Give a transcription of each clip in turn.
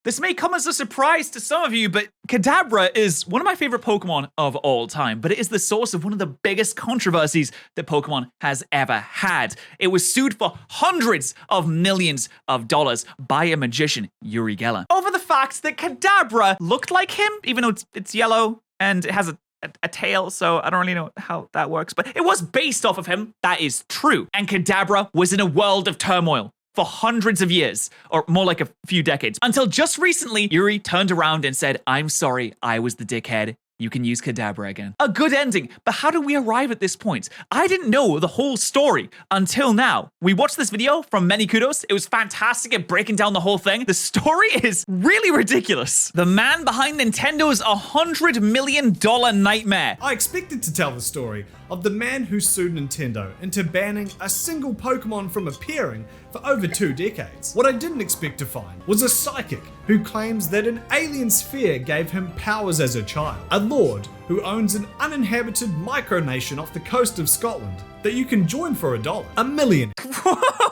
This may come as a surprise to some of you, but Kadabra is one of my favorite Pokemon of all time, but it is the source of one of the biggest controversies that Pokemon has ever had. It was sued for hundreds of millions of dollars by a magician, Uri Geller, over the fact that Kadabra looked like him, even though it's yellow and it has a tail, so I don't really know how that works, but it was based off of him. That is true. And Kadabra was in a world of turmoil for hundreds of years, or more like a few decades, until just recently, Uri turned around and said, I'm sorry, I was the dickhead. You can use Kadabra again. A good ending, but how did we arrive at this point? I didn't know the whole story until now. We watched this video from Many Kudos. It was fantastic at breaking down the whole thing. The story is really ridiculous. The man behind Nintendo's $100 million nightmare. I expected to tell the story of the man who sued Nintendo into banning a single Pokemon from appearing for over 2 decades. What I didn't expect to find was a psychic who claims that an alien sphere gave him powers as a child, a lord who owns an uninhabited micronation off the coast of Scotland that you can join for $1, $1 million.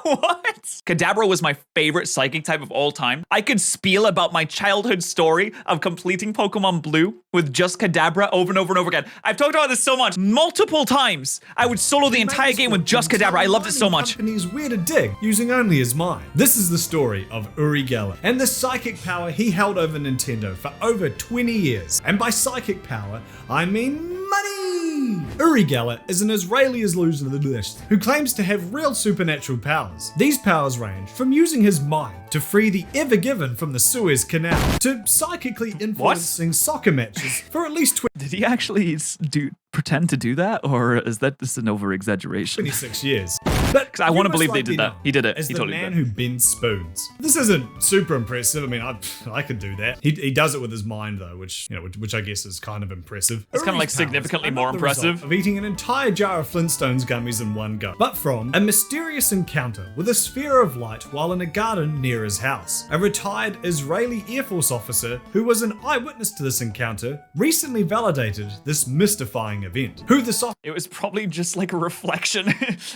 What? Kadabra was my favorite psychic type of all time. I could spiel about my childhood story of completing Pokemon Blue with just Kadabra over and over and over again. I've talked about this so much, multiple times. I would solo the entire game with just Kadabra. I loved it so much. Companies where to dig using only his mind. This is the story of Uri Geller and the psychic power he held over Nintendo for over 20 years. And by psychic power, I mean money! Uri Geller is an Israeli illusionist who claims to have real supernatural powers. These powers range from using his mind to free the Ever Given from the Suez Canal to psychically influencing soccer matches for at least Did he actually pretend to do that, or is that just an over-exaggeration? 26 years. But I want to believe they did that. He did it. As He the totally man did. who bends spoons. This isn't super impressive. I mean, I could do that. He does it with his mind though, which I guess is kind of impressive. It's kind of like significantly more impressive. Of eating an entire jar of Flintstones gummies in one go, but from a mysterious encounter with a sphere of light while in a garden near his house. A retired Israeli Air Force officer who was an eyewitness to this encounter recently validated this mystifying event. It was probably just like a reflection.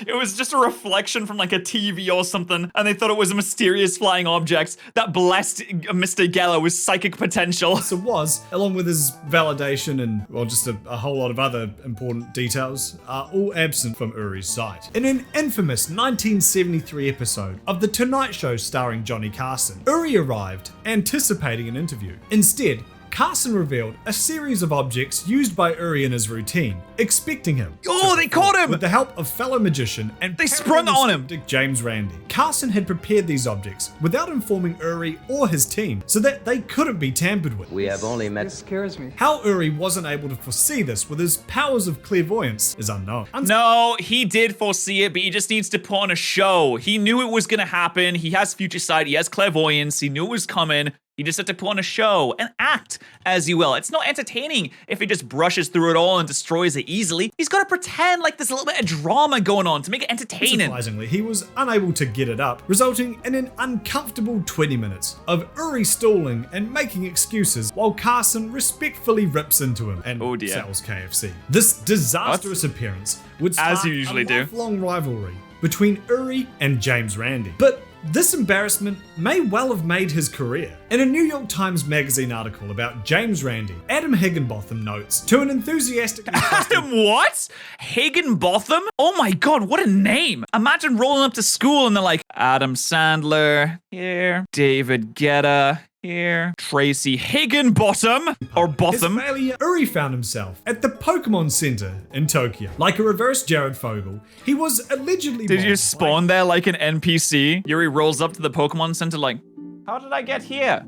It was just a reflection from like a TV or something, and they thought it was a mysterious flying object that blessed Mr. Geller with psychic potential. So was, along with his validation and, well, just a whole lot of other important details, are all absent from Uri's site. In an infamous 1973 episode of The Tonight Show starring Johnny Carson, Uri arrived anticipating an interview. Instead, Carson revealed a series of objects used by Uri in his routine, expecting him. Oh, they caught him! With the help of fellow magician and They sprung on him! James Randi. Carson had prepared these objects without informing Uri or his team, so that they couldn't be tampered with. We have only met. This scares me. How Uri wasn't able to foresee this with his powers of clairvoyance is unknown. No, he did foresee it, but he just needs to put on a show. He knew it was gonna happen. He has future sight, he has clairvoyance, he knew it was coming. He just had to put on a show and act as he will. It's not entertaining if he just brushes through it all and destroys it easily. He's got to pretend like there's a little bit of drama going on to make it entertaining. Surprisingly, he was unable to get it up, resulting in an uncomfortable 20 minutes of Uri stalling and making excuses while Carson respectfully rips into him and sells KFC. This disastrous appearance would start As you usually a lifelong rivalry between Uri and James Randi. But this embarrassment may well have made his career. In a New York Times Magazine article about James Randi, Adam Higginbotham notes, to an enthusiastic... Adam what? Higginbotham? Oh my god, what a name. Imagine rolling up to school and they're like, Adam Sandler, here. David Guetta, here. Tracy Higginbottom, or Botham. His failure, Uri found himself at the Pokemon Center in Tokyo. Like a reverse Jared Fogle, he was allegedly... Did you spawn there like an NPC? Yuri rolls up to the Pokemon Center like, how did I get here?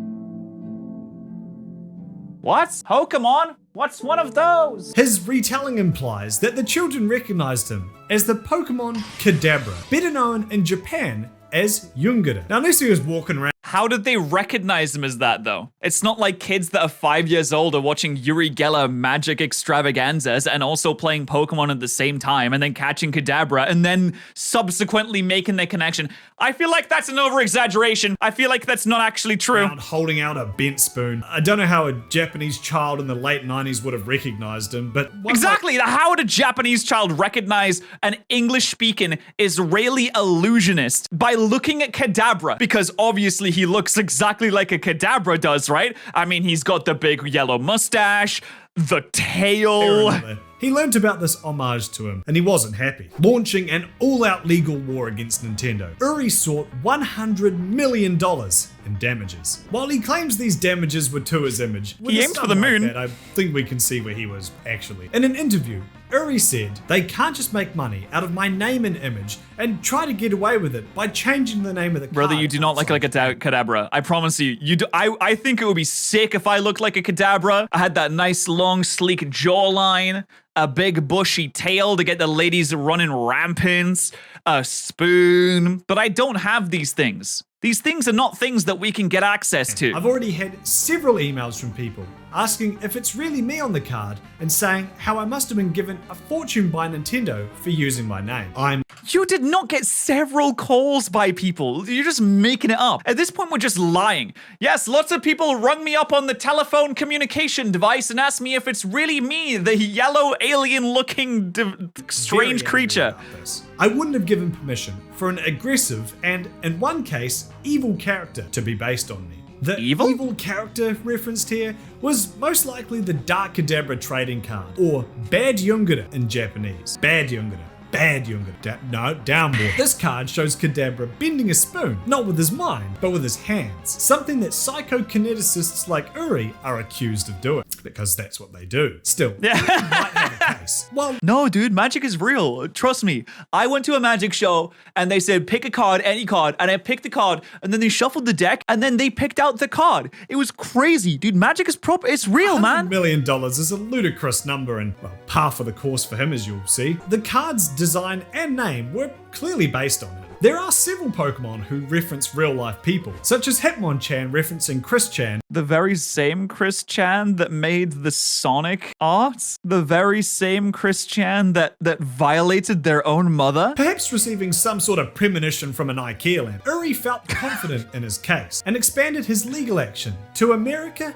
What? Pokemon? What's one of those? His retelling implies that the children recognized him as the Pokemon Kadabra, better known in Japan as Yungara. Now, unless he was walking around... How did they recognize him as that, though? It's not like kids that are 5 years old are watching Uri Geller magic extravaganzas and also playing Pokemon at the same time and then catching Kadabra and then subsequently making their connection. I feel like that's an over-exaggeration. I feel like that's not actually true. Holding out a bent spoon. I don't know how a Japanese child in the late 90s would have recognized him, but... Exactly! How would a Japanese child recognize an English-speaking Israeli illusionist by looking at Kadabra? Because obviously he he looks exactly like a Kadabra does, right? I mean, he's got the big yellow mustache, the tail. He learnt about this homage to him, and he wasn't happy, launching an all-out legal war against Nintendo. Uri sought $100 million in damages. While he claims these damages were to his image, he aimed for the moon. I think we can see where he was actually. In an interview, Uri said, "They can't just make money out of my name and image and try to get away with it by changing the name of the card." Brother, you do not look like a Kadabra. I promise you. You do. I think it would be sick if I looked like a Kadabra. I had that nice, long, sleek jawline, a big, bushy tail to get the ladies running rampant, a spoon. But I don't have these things. These things are not things that we can get access to. I've already had several emails from people asking if it's really me on the card and saying how I must have been given a fortune by Nintendo for using my name. You did not get several calls by people. You're just making it up. At this point, we're just lying. Yes, lots of people rung me up on the telephone communication device and asked me if it's really me, the yellow alien-looking strange creature. I wouldn't have given permission for an aggressive and, in one case, evil character to be based on me. The evil character referenced here was most likely the Dark Kadabra trading card, or Bad Yungara in Japanese. Bad Yungara. Bad Yungara. Downward. This card shows Kadabra bending a spoon, not with his mind, but with his hands. Something that psychokineticists like Uri are accused of doing, because that's what they do. Still, yeah. Might have a case. Well, no, dude, magic is real. Trust me. I went to a magic show and they said, pick a card, any card, and I picked the card, and then they shuffled the deck, and then they picked out the card. It was crazy, dude. Magic is proper. It's real, man. $100 million is a ludicrous number and, well, par for the course for him, as you'll see. The card's design and name were clearly based on it. There are several Pokemon who reference real-life people, such as Hitmonchan referencing Chris Chan. The very same Chris Chan that made the Sonic art? The very same Chris Chan that violated their own mother? Perhaps receiving some sort of premonition from an IKEA lamp, Uri felt confident in his case and expanded his legal action to America.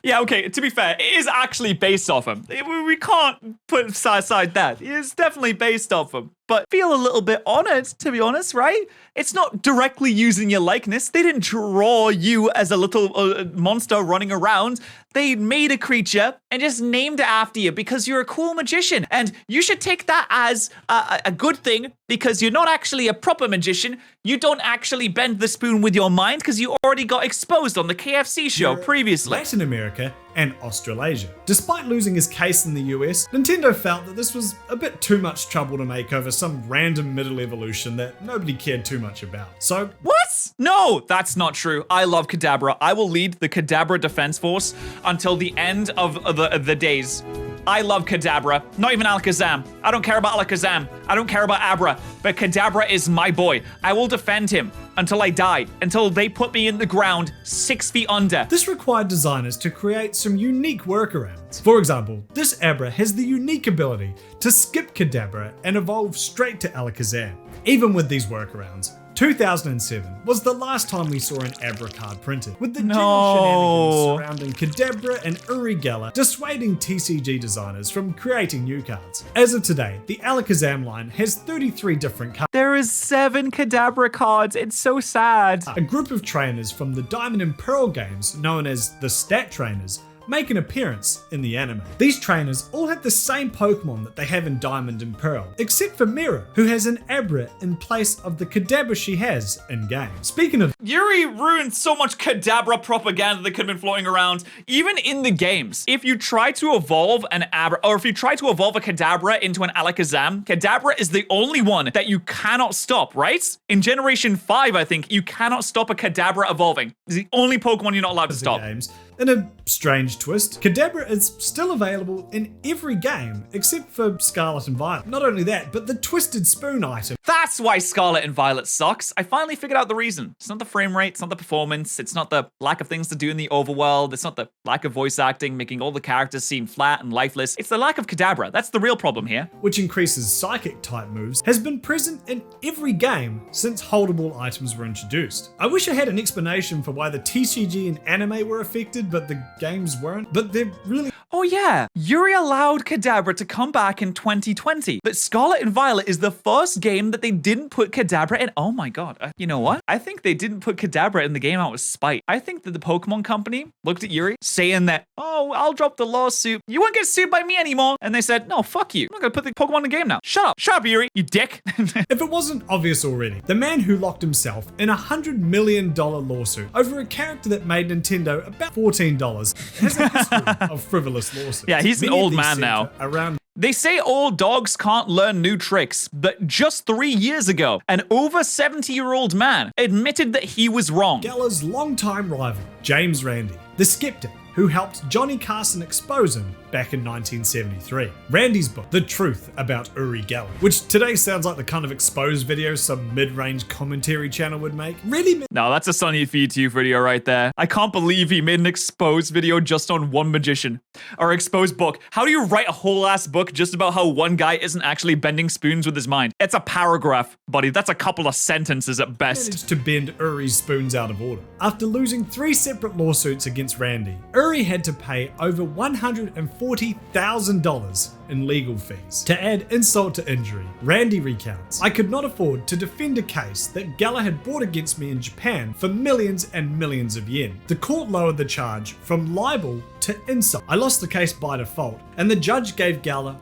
Yeah, okay, to be fair, it is actually based off him. We can't put aside that. It is definitely based off him. But feel a little bit honored, to be honest, right? It's not directly using your likeness. They didn't draw you as a little monster running around. They made a creature and just named it after you because you're a cool magician. And you should take that as a good thing because you're not actually a proper magician. You don't actually bend the spoon with your mind because you already got exposed on the KFC show previously. Latin America and Australasia. Despite losing his case in the US, Nintendo felt that this was a bit too much trouble to make over some random middle evolution that nobody cared too much about. So, what? No, that's not true. I love Kadabra. I will lead the Kadabra Defense Force until the end of the days. I love Kadabra. Not even Alakazam. I don't care about Alakazam. I don't care about Abra. But Kadabra is my boy. I will defend him until I die. Until they put me in the ground 6 feet under. This required designers to create some unique workarounds. For example, this Abra has the unique ability to skip Kadabra and evolve straight to Alakazam. Even with these workarounds, 2007 was the last time we saw an Abra card printed, with the general shenanigans surrounding Kadabra and Uri Geller dissuading TCG designers from creating new cards. As of today, the Alakazam line has 33 different cards. There is 7 Kadabra cards. It's so sad. A group of trainers from the Diamond and Pearl games, known as the Stat Trainers, make an appearance in the anime. These trainers all have the same Pokemon that they have in Diamond and Pearl, except for Mira, who has an Abra in place of the Kadabra she has in-game. Speaking of... Yuri ruined so much Kadabra propaganda that could have been floating around, even in the games. If you try to evolve an Abra, or if you try to evolve a Kadabra into an Alakazam, Kadabra is the only one that you cannot stop, right? In Generation 5, I think, you cannot stop a Kadabra evolving. It's the only Pokemon you're not allowed to stop. Games. In a strange twist, Kadabra is still available in every game except for Scarlet and Violet. Not only that, but the Twisted Spoon item. That's why Scarlet and Violet sucks. I finally figured out the reason. It's not the frame rate, it's not the performance, it's not the lack of things to do in the overworld, it's not the lack of voice acting, making all the characters seem flat and lifeless. It's the lack of Kadabra. That's the real problem here. Which increases psychic type moves, has been present in every game since holdable items were introduced. I wish I had an explanation for why the TCG and anime were affected, but the games weren't. But they're really... Oh yeah, Uri allowed Kadabra to come back in 2020. But Scarlet and Violet is the first game that they didn't put Kadabra in. Oh my god. You know what? I think they didn't put Kadabra in the game out of spite. I think that the Pokemon company looked at Uri saying that, oh, I'll drop the lawsuit. You won't get sued by me anymore. And they said, no, fuck you. I'm not gonna put the Pokemon in the game now. Shut up. Shut up, Uri, you dick. If it wasn't obvious already, the man who locked himself in a $100 million lawsuit over a character that made Nintendo about $14 has a history of frivolous lawsuits. Yeah, he's an Many of old these man center now. Around They say old dogs can't learn new tricks, but just 3 years ago, an over 70-year-old man admitted that he was wrong. Geller's longtime rival, James Randi, the skeptic who helped Johnny Carson expose him back in 1973. Randy's book, The Truth About Uri Geller, which today sounds like the kind of exposed video some mid-range commentary channel would make, really No, that's a Sunny Feed 2 video right there. I can't believe he made an exposed video just on one magician. Or exposed book. How do you write a whole ass book just about how one guy isn't actually bending spoons with his mind? It's a paragraph, buddy. That's a couple of sentences at best. managed to bend Uri's spoons out of order. After losing 3 separate lawsuits against Randy, Uri had to pay over $140,000 in legal fees. To add insult to injury, Randy recounts, I could not afford to defend a case that Geller had brought against me in Japan for millions and millions of yen. The court lowered the charge from libel to insult. I lost the case by default, and the judge gave Geller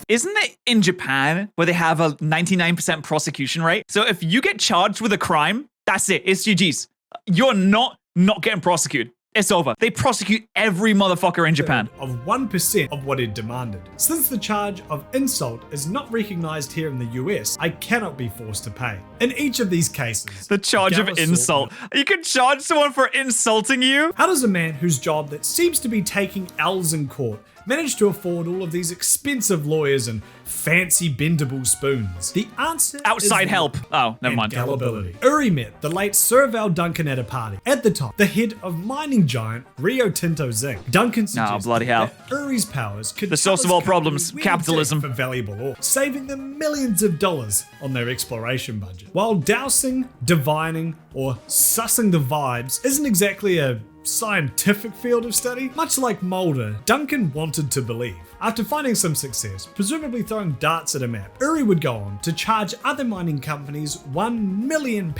Isn't it in Japan where they have a 99% prosecution rate? So if you get charged with a crime, that's it. It's GG's. You're not getting prosecuted. It's over. They prosecute every motherfucker in Japan. of 1% of what it demanded. Since the charge of insult is not recognized here in the US, I cannot be forced to pay. In each of these cases, The charge of Geller sought insult. You can charge someone for insulting you? How does a man whose job that seems to be taking L's in court manage to afford all of these expensive lawyers and fancy bendable spoons? The answer Outside is help. Oh, never and mind. gullibility. Uri met the late Sir Val Duncan at a party. At the time, the head of mining giant Rio Tinto Zinc. Duncan suggested bloody hell. that Uri's powers could The source tell of all his company problems, where to capitalism. dig for valuable ore, saving them millions of dollars on their exploration budget. While dousing, divining, or sussing the vibes isn't exactly a scientific field of study, much like Mulder, Duncan wanted to believe. After finding some success, presumably throwing darts at a map, Uri would go on to charge other mining companies £1 million.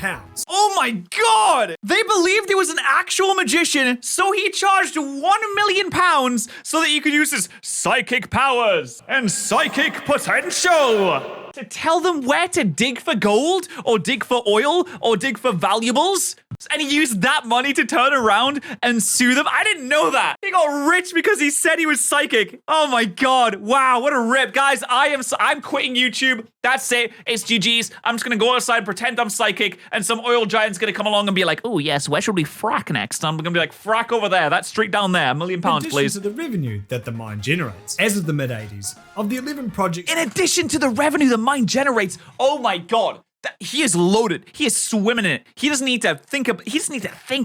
Oh my god! They believed he was an actual magician, so he charged £1 million so that he could use his psychic powers and psychic potential to tell them where to dig for gold, or dig for oil, or dig for valuables. And he used that money to turn around and sue them. I didn't know that. He got rich because he said he was psychic. Oh my god. Wow, what a rip. Guys, I'm quitting YouTube. That's it. It's GG's. I'm just gonna go outside and pretend I'm psychic, and some oil giant's gonna come along and be like, oh yes, where should we frack next? I'm gonna be like, frack over there. That street down there. £1 million, In addition please. to the revenue that the mine generates. As of the mid-80s, of the 11 projects In addition to the revenue the mine generates, oh my god. He is loaded. He is swimming in it. He doesn't need to think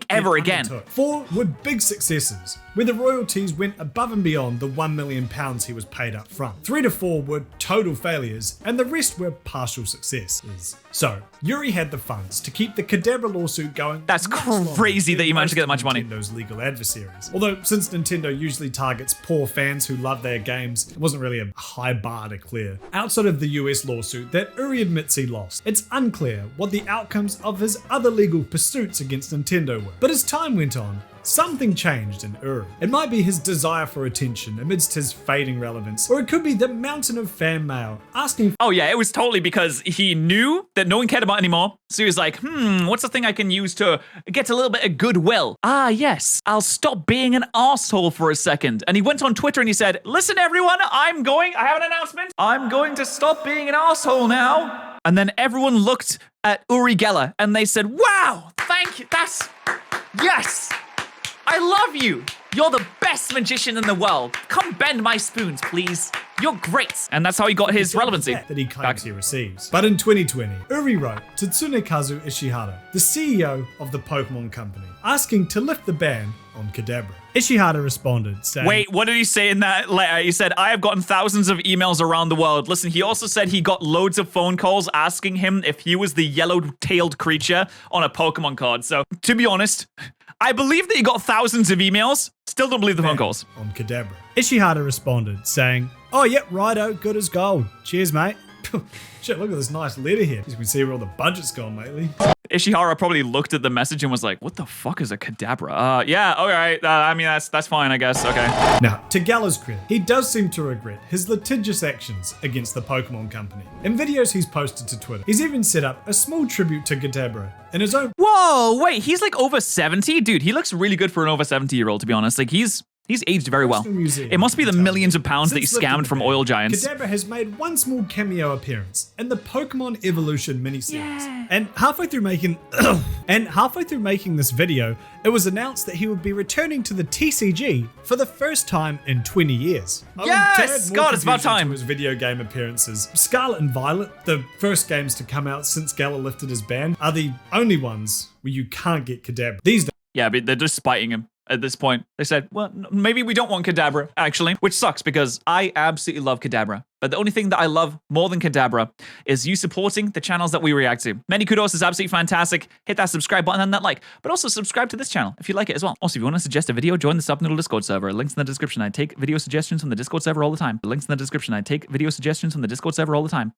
ever again. undertook, 4 were big successes, where the royalties went above and beyond the £1 million he was paid up front. 3 to 4 were total failures, and the rest were partial successes. So, Uri had the funds to keep the Kadabra lawsuit going. That's much longer crazy that than you managed to get that most much money. of Nintendo's legal adversaries. Although, since Nintendo usually targets poor fans who love their games, it wasn't really a high bar to clear. Outside of the US lawsuit that Uri admits he lost, it's unclear what the outcomes of his other legal pursuits against Nintendo were. But as time went on, something changed in Uri. It might be his desire for attention amidst his fading relevance, or it could be the mountain of fan mail asking Oh yeah, it was totally because he knew that no one cared about it anymore. So he was like, what's the thing I can use to get a little bit of goodwill? Ah yes, I'll stop being an arsehole for a second. And he went on Twitter and he said, listen everyone, I have an announcement. I'm going to stop being an arsehole now. And then everyone looked at Uri Geller and they said, wow, thank you, yes. I love you. You're the best magician in the world. Come bend my spoons, please. You're great. And that's how he got his relevancy. that he claims he receives. But in 2020, Uri wrote to Tsunekazu Ishihara, the CEO of the Pokemon Company, asking to lift the ban on Kadabra. Ishihara responded, saying, Wait, what did he say in that letter? He said, I have gotten thousands of emails around the world. Listen, he also said he got loads of phone calls asking him if he was the yellow-tailed creature on a Pokemon card. So, to be honest, I believe that he got thousands of emails. Still don't believe the phone calls. On Kadabra. Ishihara responded, saying, oh, yep, righto, good as gold. Cheers, mate. Shit, look at this nice letter here. As you can see where all the budget's gone lately. Ishihara probably looked at the message and was like, what the fuck is a Kadabra? Yeah, all right. I mean, that's fine, I guess. Okay. Now, to Geller's credit, he does seem to regret his litigious actions against the Pokemon Company. In videos he's posted to Twitter, he's even set up a small tribute to Kadabra in his own... Whoa, wait, he's like over 70? Dude, he looks really good for an over 70-year-old, to be honest. Like, he's aged very well. It must be the millions of pounds that he scammed from oil giants. Kadabra has made one small cameo appearance in the Pokemon Evolution miniseries. Yeah. And halfway through making this video, it was announced that he would be returning to the TCG for the first time in 20 years. Yes! God, it's about time. His video game appearances. Scarlet and Violet, the first games to come out since Geller lifted his ban, are the only ones where you can't get Kadabra. These days. Yeah, but they're just spiting him. At this point, they said, well, maybe we don't want Kadabra, actually, which sucks because I absolutely love Kadabra. But the only thing that I love more than Kadabra is you supporting the channels that we react to. Many kudos is absolutely fantastic. Hit that subscribe button and that like, but also subscribe to this channel if you like it as well. Also, if you want to suggest a video, join the Subnoodle Discord server. Links in the description. I take video suggestions from the Discord server all the time. Links in the description. I take video suggestions from the Discord server all the time.